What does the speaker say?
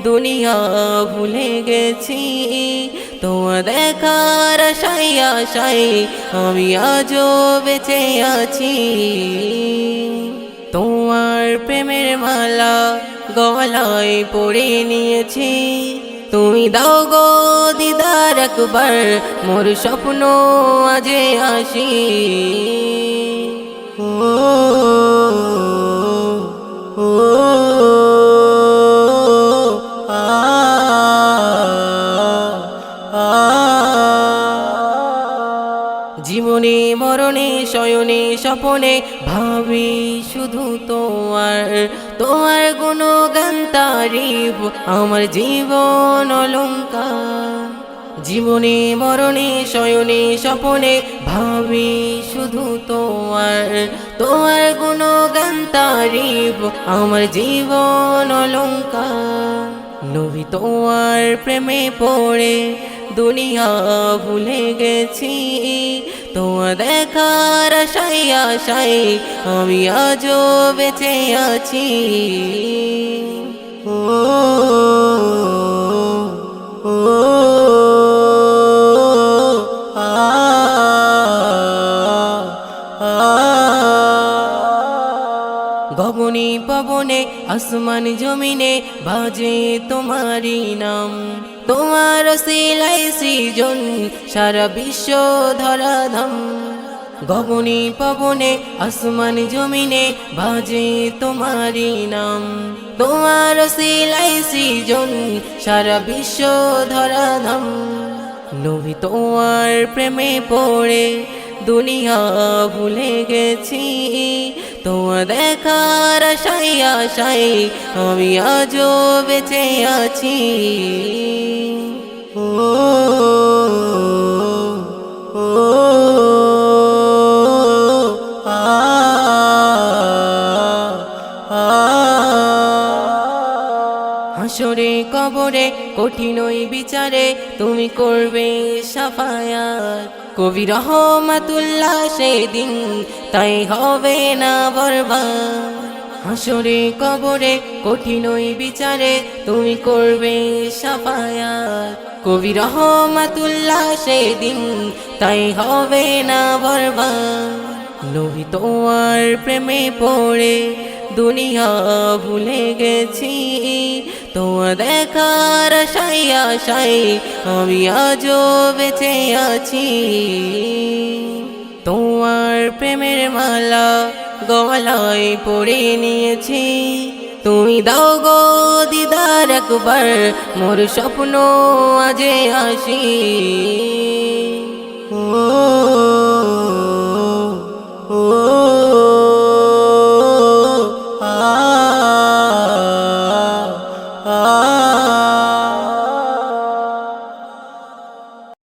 দুনিয়া ভুলে গেছি। তোমার দেখার আশায় আশায় আমি আজও বেঁচে আছি। তোমার প্রেমের মালা গলায় পড়ে নিয়েছি। তুমি দাও গো দিদার একবার, মোর স্বপ্ন আজে আসি। ও ও আ আ জীবনে মরণে শয়নে স্বপনে ভাবি শুধু তোমার, তোমার গুণগান তারিফ আমার জীবন অলংকার। জীবনে মরণে শয়নে স্বপনে ভাবি শুধু তোমার, তোমার গুণগান তারিফ আমার জীবন অলংকার। নবী তোমার প্রেমে পড়ে দুনিয়া ভুলে গেছি। তোমার দেখার আশায় আশায় আমি আজও বেঁচে আছি। ও ও আ আ গগনে পবনে আসমান জমিনে বাজে তোমারি নাম। তোমার সিলাই সৃজন সারা বিশ্ব ধরাধাম। গগনে পবনে আসমান জমিনে বাজে তোমারি নাম। তোমার সিলাই সৃজন সারা বিশ্ব ধরাধাম। নবী তোমার প্রেমে পড়ে দুনিয়া ভুলে গেছি। তোমার দেখার আশায় আশায় আমি আজও বেঁচে আছি। ও ও আ আ হাসরে কবরে কঠিন ওই বিচারে তুমি করবে শাফায়াত। কবি রহমাতুল্লাহ সেদিন তাই হবে না বরবাদ। হাসরে কবরে কঠিন ওই বিচারে তুমি করবে শাফায়াত। কবি রহমাতুল্লাহ সেদিন তাই হবে না বরবাদ। নবী তোমার প্রেমে পড়ে দুনিয়া ভুলে গেছি। তোমার দেখার আশায় আশায় আমি আজও বেঁচে আছি। তোমার প্রেমের মালা গলায় পড়ে নিয়েছি। তুমি দাও গো দিদার একবার, মোর স্বপ্ন আজে আসি। ও ও